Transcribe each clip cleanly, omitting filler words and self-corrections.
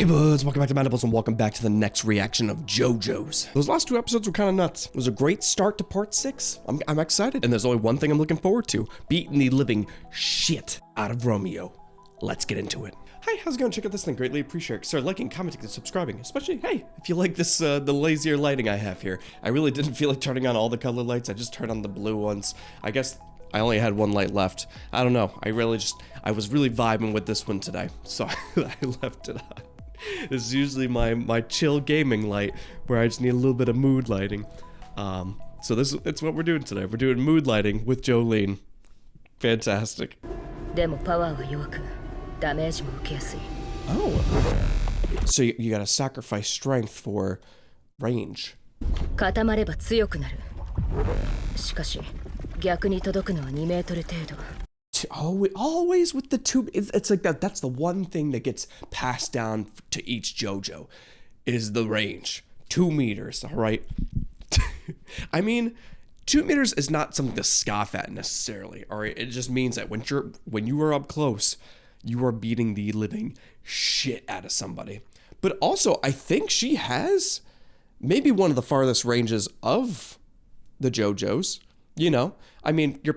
Hey buds, welcome back to Mandibles and welcome back to the next reaction of Jojo's. Those last two episodes were kind of nuts. It was a great start to part 6. I'm excited, and there's only one thing I'm looking forward to: beating the living shit out of Romeo. Let's get into it. Hi, how's it going? Check out this thing. Greatly appreciate it. Start liking, commenting, and subscribing. Especially, hey, if you like this, the lazier lighting I have here. I really didn't feel like turning on all the color lights. I just turned on the blue ones. I guess I only had one light left. I don't know. I was really vibing with this one today, so I left it on. This is usually my chill gaming light, where I just need a little bit of mood lighting. So it's what we're doing today. We're doing mood lighting with Jolene. Fantastic. Oh. So you gotta sacrifice strength for range. Always with the two, it's like that. That's the one thing that gets passed down to each JoJo, is the range. 2 meters, all right? I mean, 2 meters is not something to scoff at necessarily, all right? It just means that when you are up close, you are beating the living shit out of somebody. But also, I think she has maybe one of the farthest ranges of the JoJo's. You know, I mean, your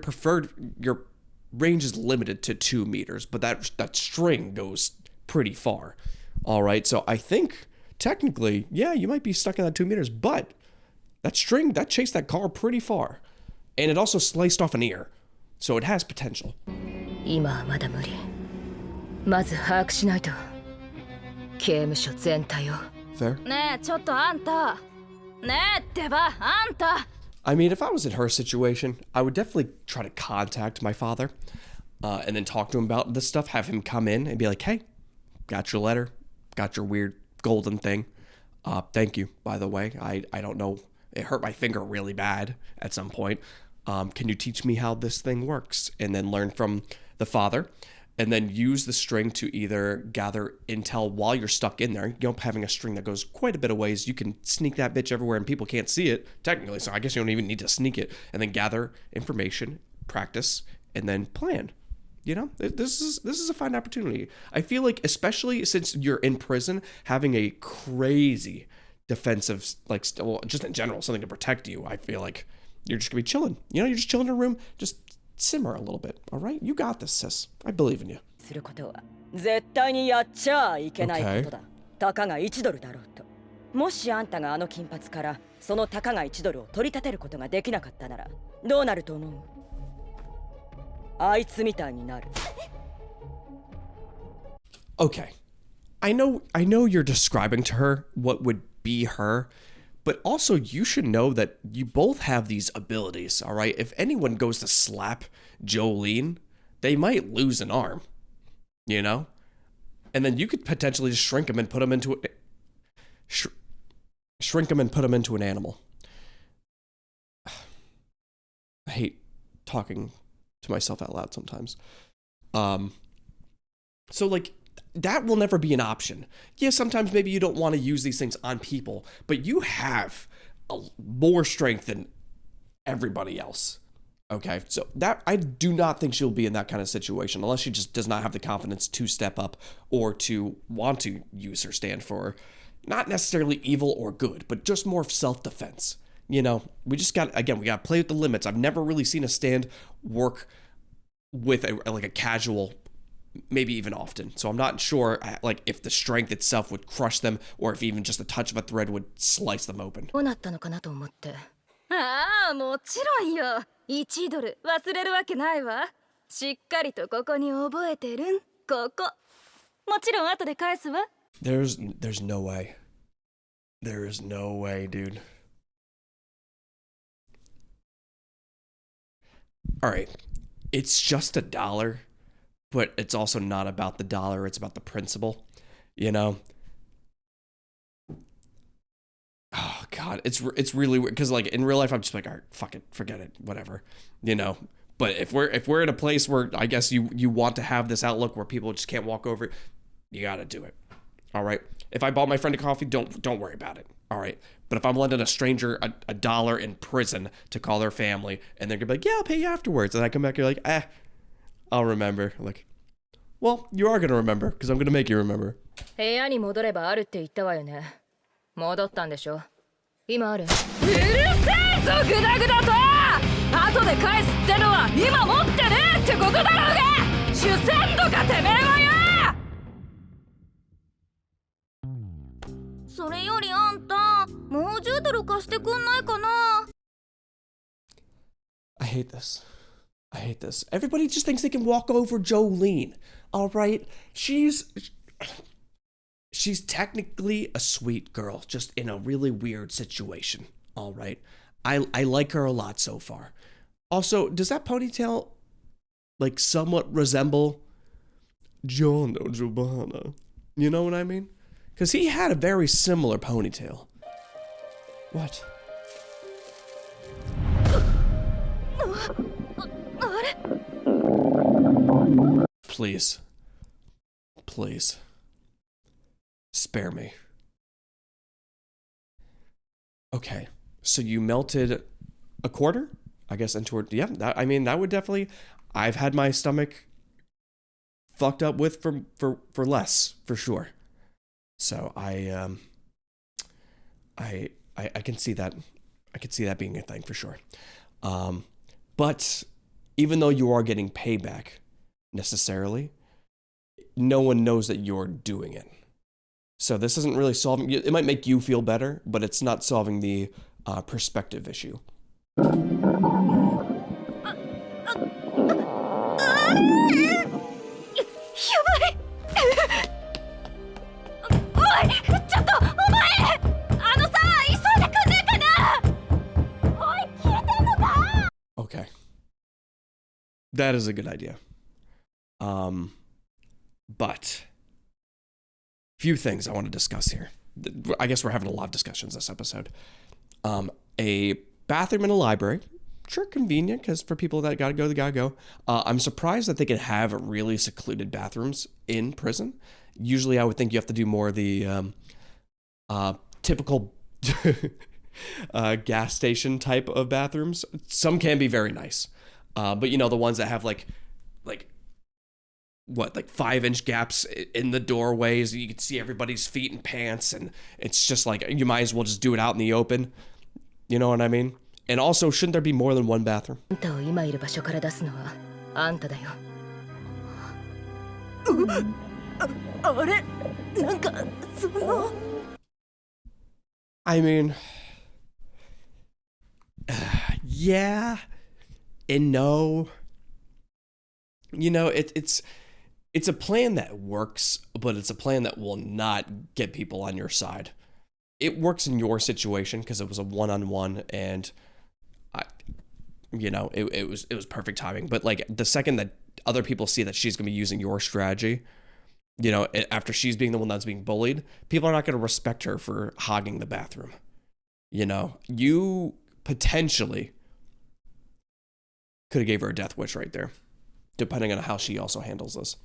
range is limited to 2 meters, but that string goes pretty far. All right, so I think technically, yeah, you might be stuck in that 2 meters, but that string, that chased that car pretty far. And it also sliced off an ear, so it has potential. Fair. I mean, if I was in her situation, I would definitely try to contact my father and then talk to him about this stuff, have him come in and be like, hey, got your letter, got your weird golden thing. Thank you, by the way. I don't know. It hurt my finger really bad at some point. Can you teach me how this thing works? And then learn from the father, and then use the string to either gather intel while you're stuck in there. You know, having a string that goes quite a bit of ways, you can sneak that bitch everywhere and people can't see it, technically, so I guess you don't even need to sneak it. And then gather information, practice, and then plan. You know, this is a fine opportunity. I feel like, especially since you're in prison, having a crazy defensive, like, well, just in general, something to protect you, I feel like you're just gonna be chilling. You know, you're just chilling in a room, just simmer a little bit, all right? You got this, sis. I believe in you. Okay. もしあんたがあの金髪からそのたかが1ドルを取り立てることができなかったならどうなると思う？あいつみたいになる。Okay. I know you're describing to her what would be her, but also you should know that you both have these abilities, all right? If anyone goes to slap Jolene, they might lose an arm, you know? And then you could potentially just shrink him and put him into an animal. I hate talking to myself out loud sometimes. So like, that will never be an option. Yeah, sometimes maybe you don't want to use these things on people, but you have more strength than everybody else. Okay, so that I do not think she'll be in that kind of situation unless she just does not have the confidence to step up or to want to use her stand for not necessarily evil or good, but just more self-defense. You know, we got to play with the limits. I've never really seen a stand work with a casual, maybe even often. So I'm not sure like if the strength itself would crush them or if even just a touch of a thread would slice them open. ああ、もちろんよ。1ドル忘れるわけないわ。しっかりとここに覚えてるん。ここ。もちろん後で返すわ。There's no way. There is no way, dude. All right. It's just $1. But it's also not about the dollar, it's about the principle, you know? Oh God, it's really weird, because like in real life I'm just like, all right, fuck it, forget it, whatever, you know? But if we're in a place where I guess you want to have this outlook where people just can't walk over it, you gotta do it, all right? If I bought my friend a coffee, don't worry about it, all right? But if I'm lending a stranger a dollar in prison to call their family, and they're gonna be like, yeah, I'll pay you afterwards, and I come back, you're like, I'll remember. I'm like, well, you are going to remember because I'm going to make you remember. 部屋に戻ればあるって言ったわよね。戻ったんでしょ。今ある。うるせえぞグダグダと。後で返すってのは今持ってねえってことだろうが。主戦度かてめえはよ。それよりあんたもう10ドル貸してくんないかな。 I hate this. I hate this. Everybody just thinks they can walk over Jolene. All right? She's technically a sweet girl, just in a really weird situation. All right? I like her a lot so far. Also, does that ponytail like somewhat resemble John or Giovanna? You know what I mean? Because he had a very similar ponytail. What? Please. Please. Spare me. Okay. So you melted a quarter? I guess into it. Yeah, that would definitely. I've had my stomach fucked up with for less, for sure. So I can see that. I can see that being a thing for sure. But even though you are getting payback necessarily, no one knows that you're doing it. So this isn't really solving. It might make you feel better, but it's not solving the perspective issue. Okay. That is a good idea. But few things I want to discuss here. I guess we're having a lot of discussions this episode. A bathroom in a library. Sure, convenient, because for people that gotta go, they gotta go. I'm surprised that they can have really secluded bathrooms in prison. Usually I would think you have to do more of the typical gas station type of bathrooms. Some can be very nice. But you know, the ones that have like 5-inch gaps in the doorways. You can see everybody's feet and pants, and it's just like, you might as well just do it out in the open. You know what I mean? And also, shouldn't there be more than one bathroom? I mean, yeah and no. You know, it's a plan that works, but it's a plan that will not get people on your side. It works in your situation because it was a one-on-one, and it was perfect timing. But like the second that other people see that she's gonna be using your strategy, you know, after she's being the one that's being bullied, people are not gonna respect her for hogging the bathroom. You know, you potentially could have gave her a death wish right there, depending on how she also handles this.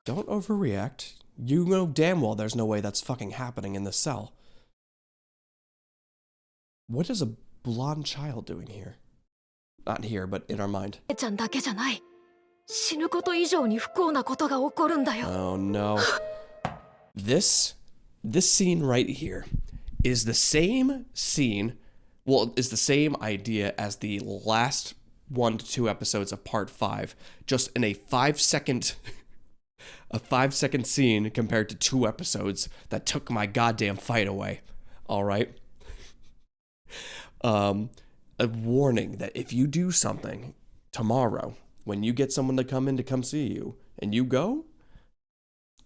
Don't overreact. You know damn well there's no way that's fucking happening in this cell. What is a blonde child doing here? Not here, but in our mind. Oh no. This scene right here is the same scene, is the same idea as the last 1 to 2 episodes of part 5, just in a 5-second scene compared to 2 episodes that took my goddamn fight away. All right. A warning that if you do something tomorrow, when you get someone to come see you, and you go,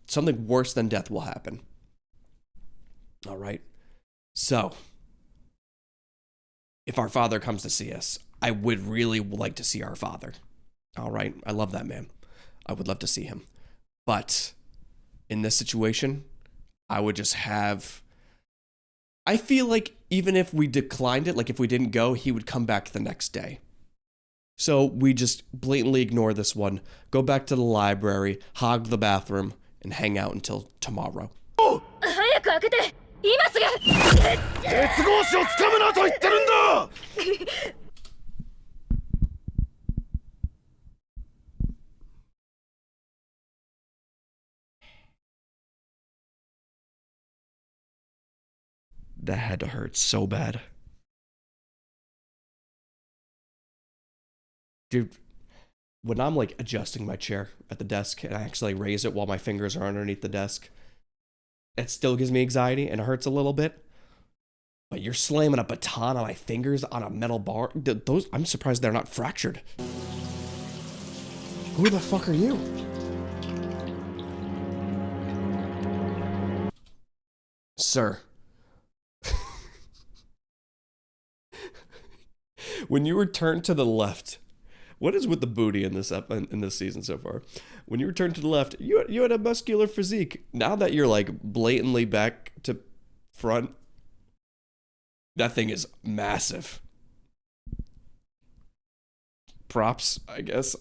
something worse than death will happen. All right. So, if our father comes to see us, I would really like to see our father. All right. I love that man. I would love to see him. But in this situation, I would just have... I feel like even if we declined it, like if we didn't go, he would come back the next day. So we just blatantly ignore this one, go back to the library, hog the bathroom, and hang out until tomorrow. Oh! That had to hurt so bad. Dude, when I'm like adjusting my chair at the desk and I actually raise it while my fingers are underneath the desk, it still gives me anxiety and it hurts a little bit. But you're slamming a baton on my fingers on a metal bar. Those, I'm surprised they're not fractured. Who the fuck are you? Sir. When you were turned to the left, what is with the booty in this season so far? When you were turned to the left, you had a muscular physique. Now that you're like blatantly back to front, that thing is massive. Props, I guess.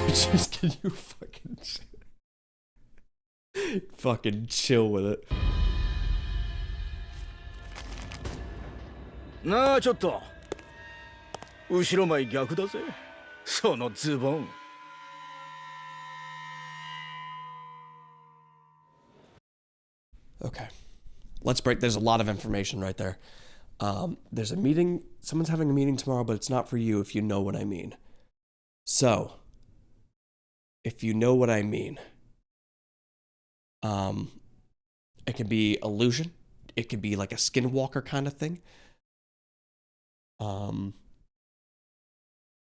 Just can you fucking chill with it. なあちょっと後ろ前逆だぜそのズボン Okay, let's break. There's a lot of information right there. There's a meeting. Someone's having a meeting tomorrow, but it's not for you if you know what I mean. So, if you know what I mean, it can be illusion. It could be like a skinwalker kind of thing.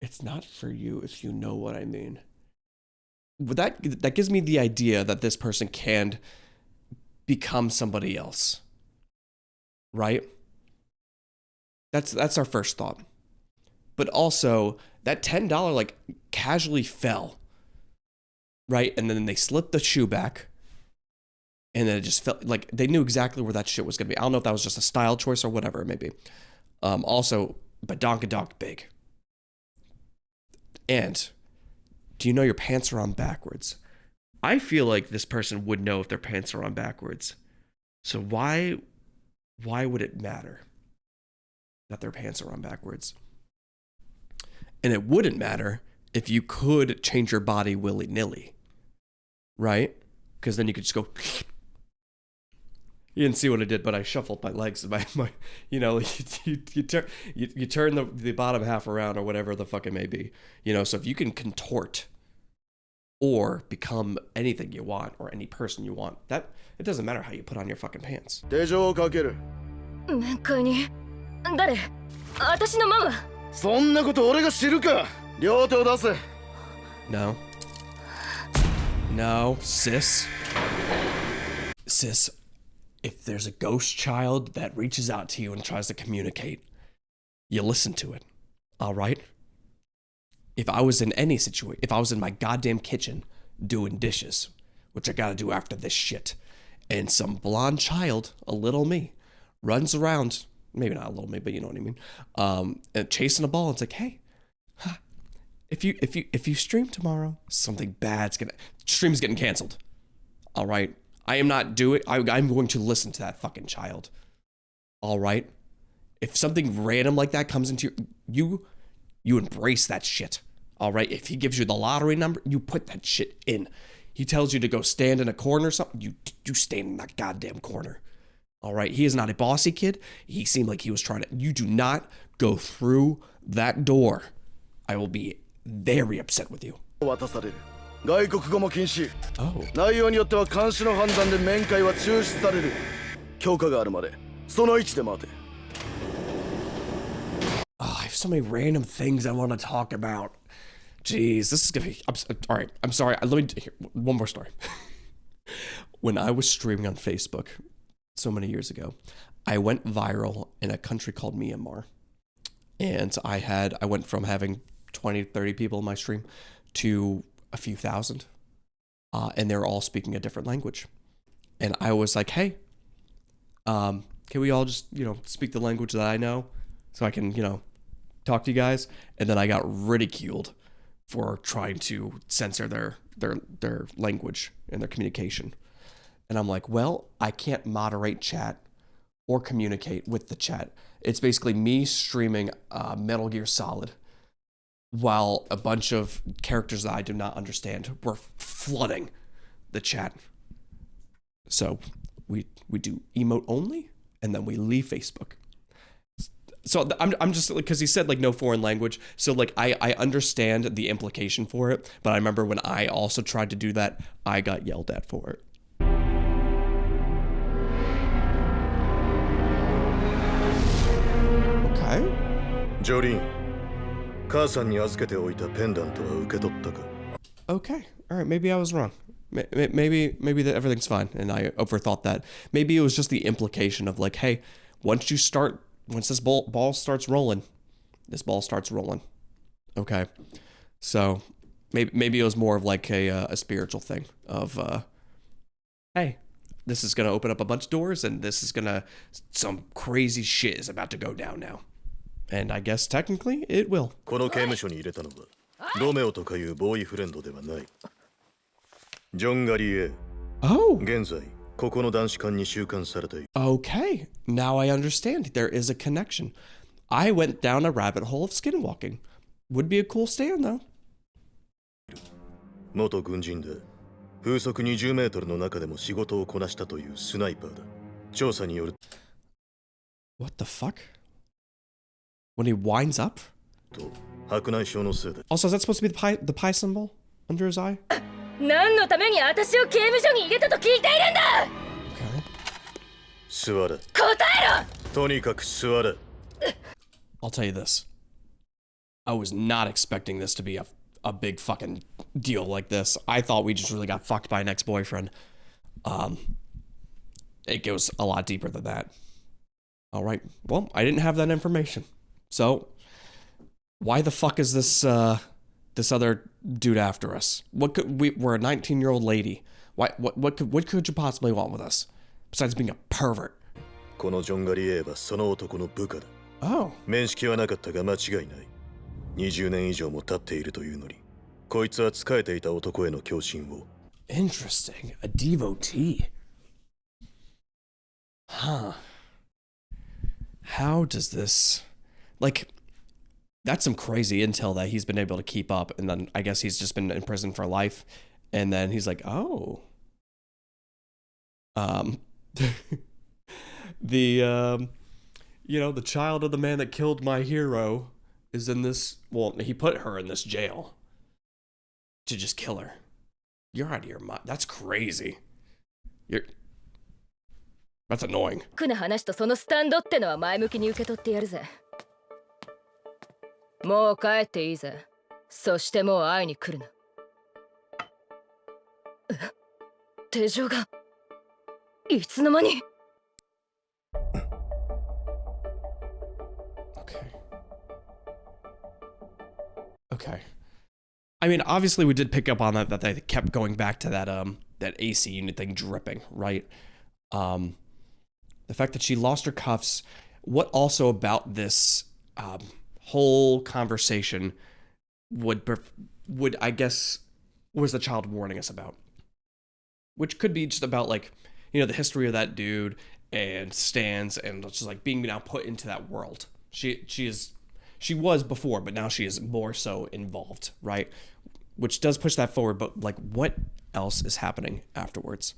It's not for you if you know what I mean. But that gives me the idea that this person can become somebody else, right? That's our first thought. But also that $10 like casually fell, right? And then they slipped the shoe back, and then it just felt like they knew exactly where that shit was gonna be. I don't know if that was just a style choice or whatever it may be. Also, badonkadonk big. And do you know your pants are on backwards? I feel like this person would know if their pants are on backwards. So why would it matter that their pants are on backwards? And it wouldn't matter if you could change your body willy-nilly, right? Because then you could just go. You didn't see what I did, but I shuffled my legs. You know, you turn the bottom half around or whatever the fuck it may be. You know, so if you can contort or become anything you want or any person you want, that it doesn't matter how you put on your fucking pants. 手錠をかける面会に誰？私のママ。そんなこと俺が知るか両手を出せ No, sis. If there's a ghost child that reaches out to you and tries to communicate, you listen to it, all right? If I was in any situation, if I was in my goddamn kitchen doing dishes, which I gotta do after this shit, and some blonde child, a little me, runs around, maybe not a little me, but you know what I mean, and chasing a ball, it's like, hey, if you stream tomorrow, something bad's stream's getting canceled, all right? I am not doing. I'm going to listen to that fucking child. All right. If something random like that comes into you embrace that shit. All right. If he gives you the lottery number, you put that shit in. He tells you to go stand in a corner or something, you stand in that goddamn corner. All right. He is not a bossy kid. He seemed like he was trying to. You do not go through that door. I will be very upset with you. 渡される外国語も禁止 Oh. 内容によっては監視の判断で面会は中止される許可があるまでその位置で待て Oh, I have so many random things I want to talk about. Jeez, this is gonna be. All right, I'm sorry. Let me hear one more story. When I was streaming on Facebook so many years ago, I went viral in a country called Myanmar, and I went from having 20, 30 people in my stream to a few thousand, and they're all speaking a different language. And I was like, hey, can we all just, speak the language that I know so I can, talk to you guys? And then I got ridiculed for trying to censor their language and their communication. And I'm like, well, I can't moderate chat or communicate with the chat. It's basically me streaming Metal Gear Solid while a bunch of characters that I do not understand were flooding the chat. So we do emote only, and then we leave Facebook. So I'm just, because he said like no foreign language, so like I understand the implication for it, but I remember when I also tried to do that, I got yelled at for it. Okay. Jolene, 母さんに預けておいたペンダントは受け取ったか? Okay. All right. Maybe I was wrong. Maybe that everything's fine, and I overthought that. Maybe it was just the implication of like, hey, once this ball starts rolling, this ball starts rolling. Okay. So maybe it was more of like a spiritual thing of, hey, this is going to open up a bunch of doors, and some crazy shit is about to go down now. And I guess technically it will. この刑務所に入れたのはロメオとかいうボーイフレンドではない。ジョン・ガリエ。Oh. 現在ここの男子監に収監されている。Okay, now I understand. There is a connection. I went down a rabbit hole of skinwalking. Would be a cool stand though. 元軍人で風速20メートルの中でも仕事をこなしたというスナイパーだ。調査による。What the fuck? When he winds up? と白内障のせいで。Also, is that supposed to be the pie symbol under his eye? 何のために私を刑務所に入れたと聞いているんだ。 Okay. 座れ。答えろ。とにかく座れ。 I'll tell you this. I was not expecting this to be a big fucking deal like this. I thought we just really got fucked by an ex-boyfriend. It goes a lot deeper than that. All right. Well, I didn't have that information. So, why the fuck is this other dude after us? We're a 19-year-old lady. What could you possibly want with us besides being a pervert? このジョン・ガリエーはその男の部下だ。Oh. 面識はなかったが間違いない。20年以上も経っているというのに、こいつは仕えていた男への共振を。Interesting. A devotee. Huh. How does this... Like, that's some crazy intel that he's been able to keep up, and then I guess he's just been in prison for life, and then he's like, oh. The child of the man that killed my hero is in this... Well, he put her in this jail to just kill her. You're out of your mind. That's crazy. That's annoying. くな話とそのスタンドってのは前向きに受け取ってやるぜ。もう帰っていいぜ。そしてもう会いに来るな。手錠がいつの間に。Okay. I mean, obviously we did pick up on that they kept going back to that AC unit thing dripping, right? The fact that she lost her cuffs. What also about this whole conversation would I guess was the child warning us about? Which could be just about like, the history of that dude and stands and just like being now put into that world. She was before, but now she is more so involved, right? Which does push that forward, but like what else is happening afterwards?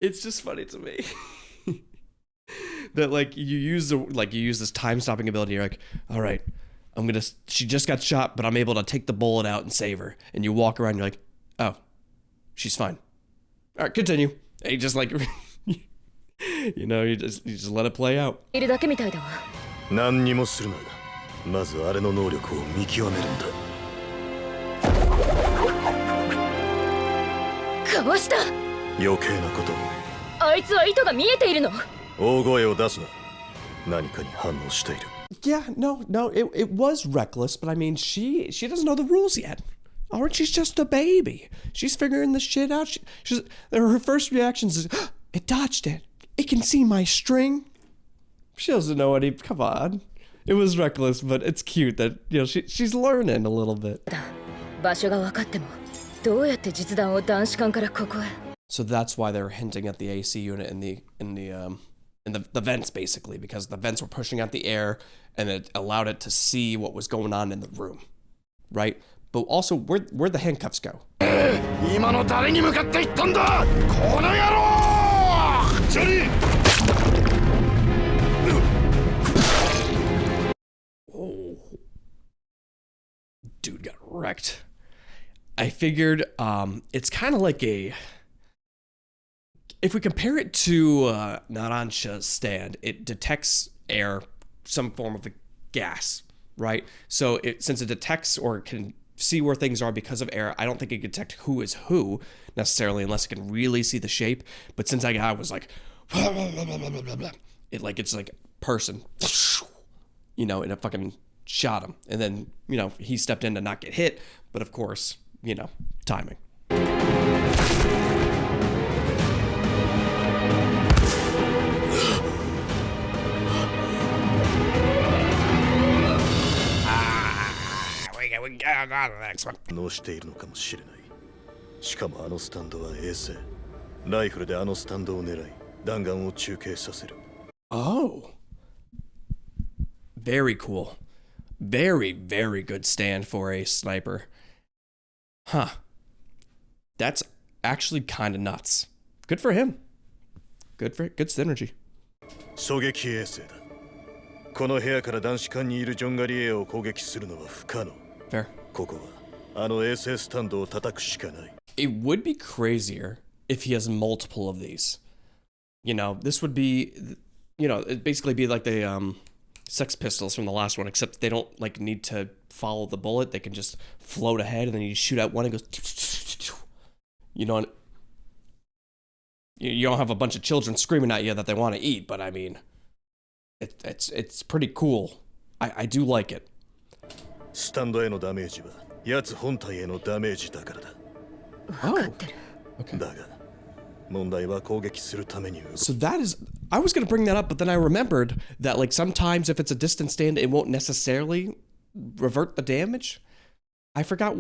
It's just funny to me that like you use this time stopping ability. You're like, all right, she just got shot, but I'm able to take the bullet out and save her. And you walk around, you're like, oh, she's fine. All right, continue. And you just like, you just let it play out. いるだけみたいだわ。何にもするな。まずあれの能力を見極めるんだ。かわした。余計なこと。あいつは意図が見えているの。大声を出すな。何かに反応している。Yeah, no, it was reckless, but I mean, she doesn't know the rules yet. All right, she's just a baby. She's figuring this shit out. Her first reaction is, it dodged it. It can see my string. She doesn't know come on. It was reckless, but it's cute that, you know, she's learning a little bit. 場所が分かってもどうやって実弾を男子艦からここへ So that's why they were hinting at the AC unit in the vents, basically, because the vents were pushing out the air and it allowed it to see what was going on in the room, right? But also, where'd the handcuffs go? 今の誰に向かって言ったんだこの野郎ジョニー Oh. Dude got wrecked. I figured it's kind of like a... If we compare it to Narancia's stand, it detects air, some form of a gas, right? So since it detects or can see where things are because of air, I don't think it can detect who is who necessarily unless it can really see the shape. But since that guy was like... it's like person... You know, and it fucking shot him. And then, you know, he stepped in to not get hit. But of course, you know, timing. We got on to the next one. 脳しているのかもしれない。しかもあのスタンドは衛星。ライフルであのスタンドを狙い、弾丸を中継させる。Oh. Very cool. Very, very good stand for a sniper. Huh. That's actually kind of nuts. Good for him. Good synergy. 狙撃衛星だ。この部屋から男子艦にいるジョンガリエを攻撃するのは不可能。Fair. ここはあの衛星スタンドを叩くしかない。It would be crazier if he has multiple of these. You know, this would be, you know, it'd basically be like the Sex Pistols from the last one, except they don't like need to follow the bullet. They can just float ahead, and then you shoot out one and it goes. You know, you don't have a bunch of children screaming at you that they want to eat, but I mean, it's pretty cool. I do like it. スタンドへのダメージは奴本体へのダメージだからだ。Oh, 分かってる okay. だが問題は攻撃するために動く。 So that is, I was going to bring that up, but then I remembered that like sometimes if it's a distance stand, it won't necessarily revert the damage. I forgot,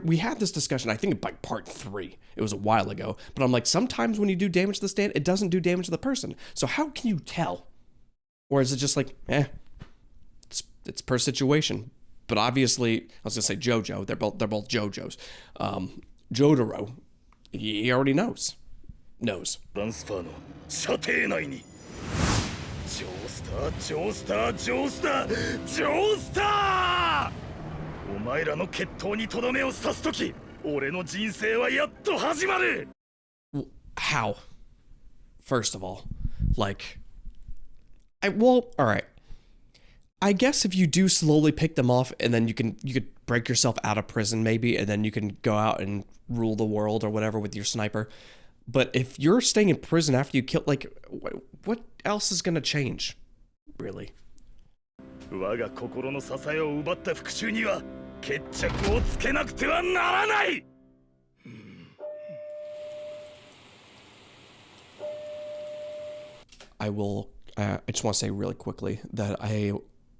we had this discussion, I think by part 3. It was a while ago. But I'm like, sometimes when you do damage to the stand, it doesn't do damage to the person. So how can you tell? Or is it just like, it's per situation. But obviously, I was going to say Jojo, they're both Jojo'S. Jotaro, he already knows. トランスファーの射程内にジョースタージョースタージョースタージョースターお前らの決闘にとどめを刺すとき俺の人生はやっと始まる How? First of all, like, all right. I guess if you do slowly pick them off and then you could break yourself out of prison maybe, and then you can go out and rule the world or whatever with your sniper. But if you're staying in prison after you kill, like, what else is gonna change, really? 我が心の支えを奪った復讐には決着をつけなくてはならない I will. I just want to say really quickly that I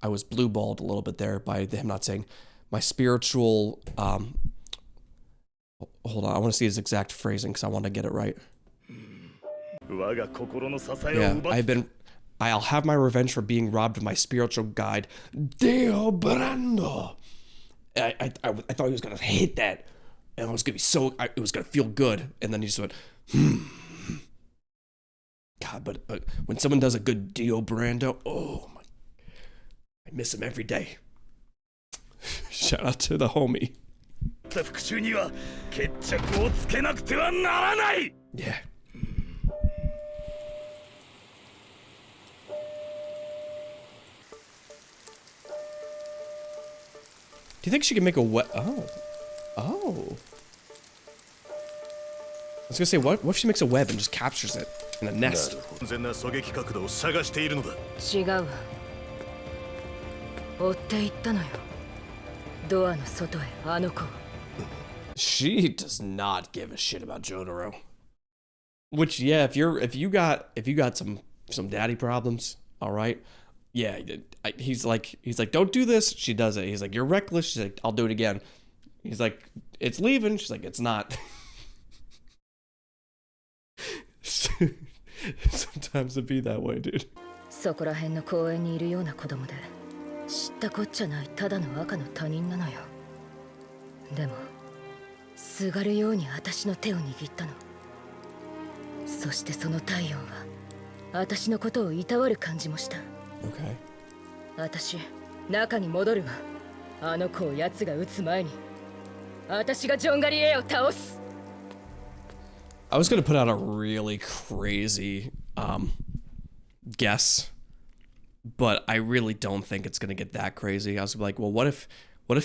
was blue-balled a little bit there by him not saying my spiritual. Hold on, I want to see his exact phrasing because I want to get it right. Yeah, I'll have my revenge for being robbed of my spiritual guide, Deo Brando. I thought he was gonna hit that, and it was gonna be it was gonna feel good, and then he just went, God, but when someone does a good Dio Brando, oh my, I miss him every day. Shout out to the homie. Yeah. Do you think she can make a web? Oh. I was gonna say, what if she makes a web and just captures it in a nest? 完全な狙撃角度を探しているのだ。違うわ追っていったのよドアの外へあの子 She does not give a shit about Jotaro. Which, yeah, if you got some daddy problems, all right, yeah, he's like, don't do this. She does it. He's like, you're reckless. She's like, I'll do it again. He's like, it's leaving. She's like, it's not. Sometimes it be that way, dude. そこら辺の公園にいるような子供で知ったこっちゃないただの赤の他人なのよ。でもすがるように私の手を握ったの。そしてその太陽は私のことをいたわる感じもした。Okay. 私中に戻るわ。あの子を奴が撃つ前に私がジョンガリエを倒す。I was gonna put out a really crazy guess, but I really don't think it's gonna get that crazy. I was like, well, what if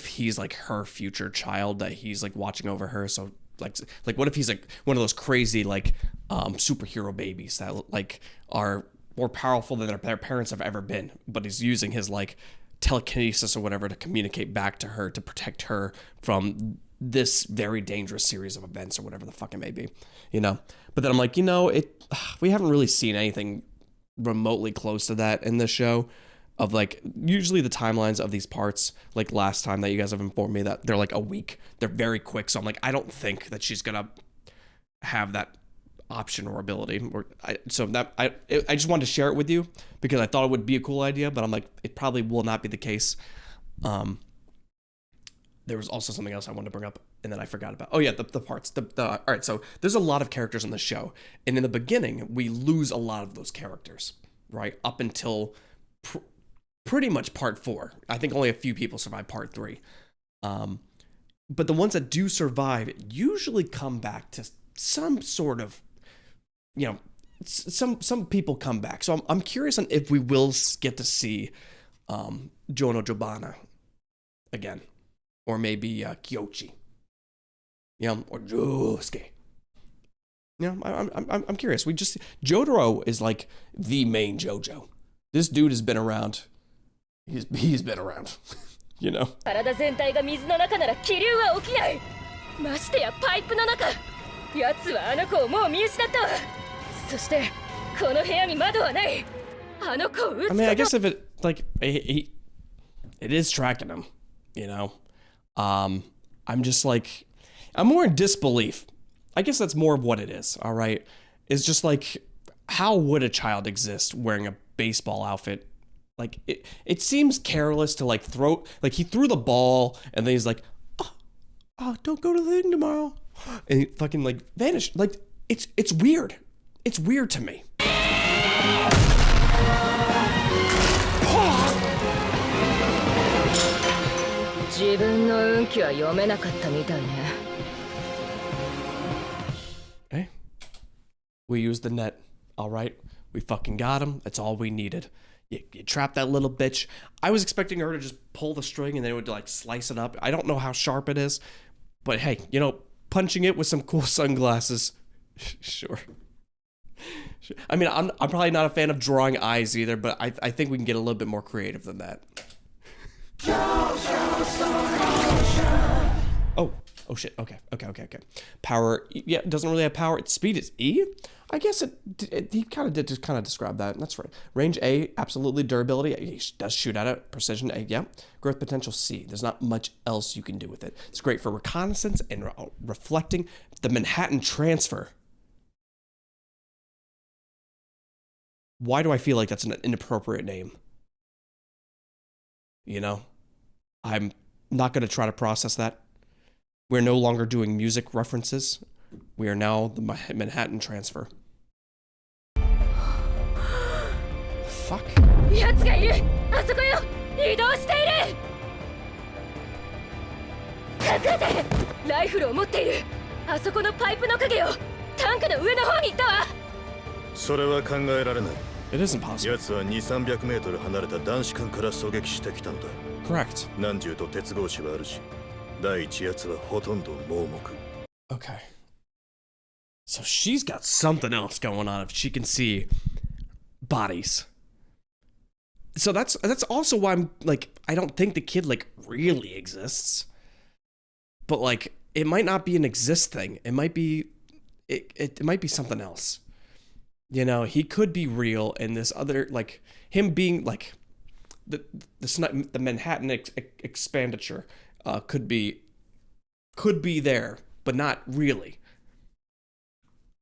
he's like her future child that he's like watching over her? So like what if he's like one of those crazy like superhero babies that like are more powerful than their parents have ever been, but he's using his like telekinesis or whatever to communicate back to her to protect her from this very dangerous series of events or whatever the fuck it may be, you know? But then I'm like, we haven't really seen anything remotely close to that in this show. Of like, usually the timelines of these parts, like last time that you guys have informed me that they're like a week, they're very quick. So I'm like, I don't think that she's gonna have that option or ability. I just wanted to share it with you because I thought it would be a cool idea, but I'm like, it probably will not be the case. There was also something else I wanted to bring up and then I forgot about. Oh yeah, the parts. All right, so there's a lot of characters in the show, and in the beginning we lose a lot of those characters, right? Up until pretty much part 4. I think only a few people survive part 3. But the ones that do survive usually come back to some sort of, some people come back. So I'm curious on if we will get to see Jono Jobana again. Or maybe Kyochi, or Josuke. I'm curious. Jotaro is like the main JoJo. This dude has been around. He's been around, 体全体が水の中なら気流は起きない。ましてやパイプの中。奴はあの子をもう見失ったわ。そしてこの部屋に窓はない。あの子を撃つ。I mean, I guess if it like it is tracking him, I'm just like, I'm more in disbelief. I guess that's more of what it is, all right? It's just like, how would a child exist wearing a baseball outfit? Like, it seems careless to like throw, like he threw the ball and then he's like, oh, don't go to the thing tomorrow. And he fucking like vanished. Like, it's weird. It's weird to me. Hey, we used the net, all right? We fucking got him. That's all we needed. You trapped that little bitch. I was expecting her to just pull the string and then it would like slice it up. I don't know how sharp it is, but hey, punching it with some cool sunglasses, sure. I mean, I'm probably not a fan of drawing eyes either, but I think we can get a little bit more creative than that. Oh shit. Okay. Power. Yeah, it doesn't really have power. Its speed is E. I guess he kind of did just kind of describe that. That's right. Range A, absolutely. Durability, he does shoot at it. Precision A, yeah. Growth potential C. There's not much else you can do with it. It's great for reconnaissance and reflecting. The Manhattan transfer. Why do I feel like that's an inappropriate name? I'm not going to try to process that. We're no longer doing music references. We are now the Manhattan transfer. Fuck. 奴がいる。あそこよ。移動している。隠れて。ライフルを持っている。あそこのパイプの影よ。タンクの上の方に行ったわ。それは考えられない。It isn't possible. 奴は2、300メートル離れた男子間から狙撃してきたのだ。Correct. 何重と鉄格子はあるし、第一奴はほとんど盲目。Okay. So she's got something else going on if she can see bodies. So that's also why I'm like, I don't think the kid like really exists. But like, it might not be an exist thing. It might be, it might be something else. He could be real, and this other, like him being like, the Manhattan expenditure could be there, but not really.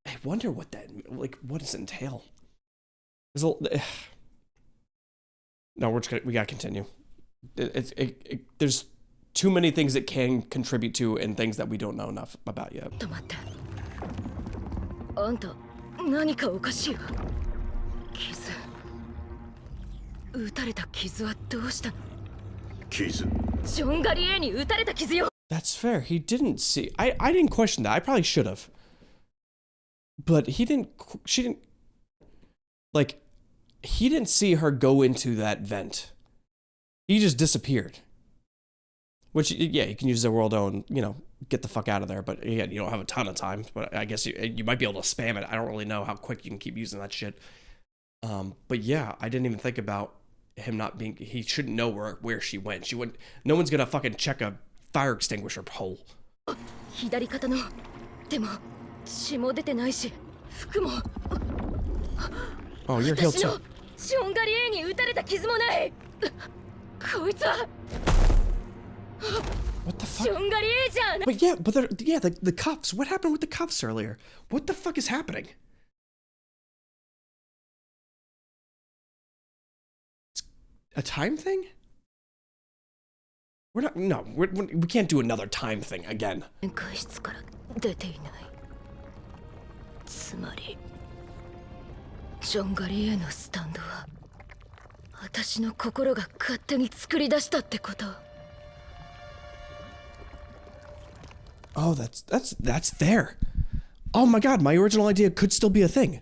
I wonder what what does it entail? No, we gotta continue. There's too many things it can contribute to and things that we don't know enough about yet. あんた何かおかしいわ。傷。撃たれた傷はどうしたの？傷。ジョン・ガリエに撃たれた傷よ。 That's fair. He didn't see. I didn't question that. I probably should have. But he didn't see her go into that vent. He just disappeared. Which, yeah, you can use the world own, get the fuck out of there. But yeah, you don't have a ton of time. But I guess you might be able to spam it. I don't really know how quick you can keep using that shit. But yeah, I didn't even think about him not being. He shouldn't know where she went. She wouldn't. No one's gonna fucking check a fire extinguisher hole. 左肩の。でも血も出てないし、服も。Oh, you're healed too. ジョン・ガリエに撃たれた傷もない。こいつは。 What the fuck? But yeah, the cuffs. What happened with the cuffs earlier? What the fuck is happening? It's a time thing? We can't do another time thing again. 会室から出ていない。つまり、ジョン・ガリエのスタンドは、私の心が勝手に作り出したってこと。 Oh, that's there. Oh my god, my original idea could still be a thing.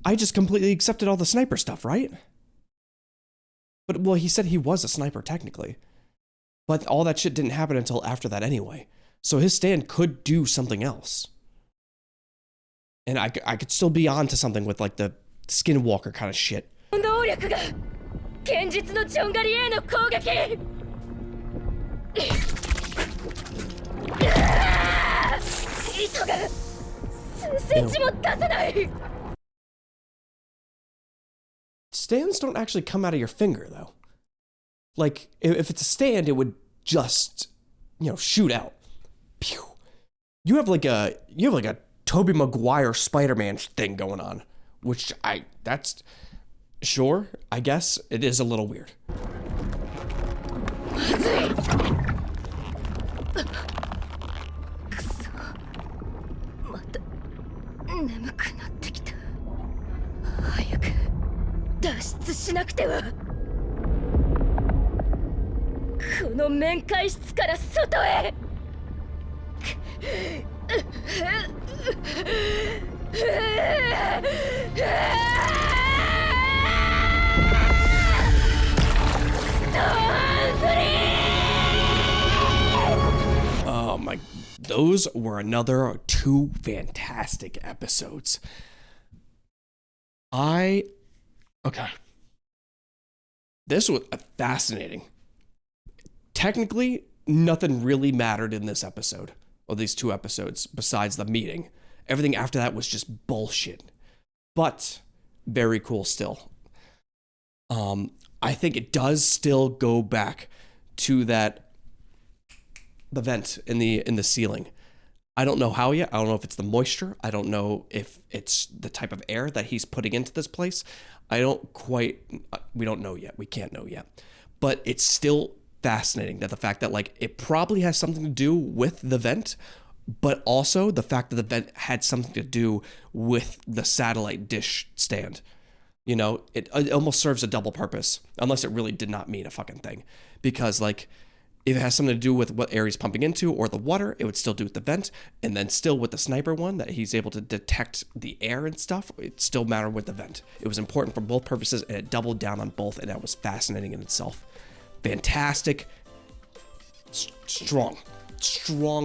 I just completely accepted all the sniper stuff, right? But, well, he said he was a sniper, technically. But all that shit didn't happen until after that anyway. So his stand could do something else. And I could still be on to something with, like, the skinwalker kind of shit. 能力が現実のジョン・ガリエの攻撃。 Stands don't actually come out of your finger, though. Like, if it's a stand, it would just, shoot out. Pew. You have like a Tobey Maguire Spider-Man thing going on, which that's sure. I guess it is a little weird. 眠くなってきた。早く脱出しなくては。この面会室から外へ。Oh my. Those were another 2 fantastic episodes. Okay. This was fascinating. Technically, nothing really mattered in this episode, or these 2 episodes, besides the meeting. Everything after that was just bullshit. But very cool still. I think it does still go back to the vent in the ceiling. I don't know how yet. I don't know if it's the moisture. I don't know if it's the type of air that he's putting into this place. We don't know yet. We can't know yet. But it's still fascinating that the fact that it probably has something to do with the vent, but also the fact that the vent had something to do with the satellite dish stand. It almost serves a double purpose, unless it really did not mean a fucking thing. Because if it has something to do with what air he's pumping into or the water, it would still do with the vent. And then still with the sniper one, that he's able to detect the air and stuff, it still mattered with the vent. It was important for both purposes, and it doubled down on both, and that was fascinating in itself. Fantastic. Strong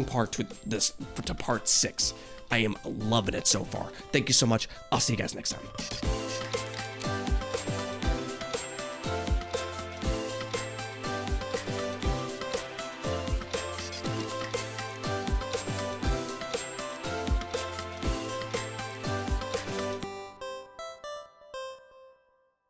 part to part 6. I am loving it so far. Thank you so much. I'll see you guys next time.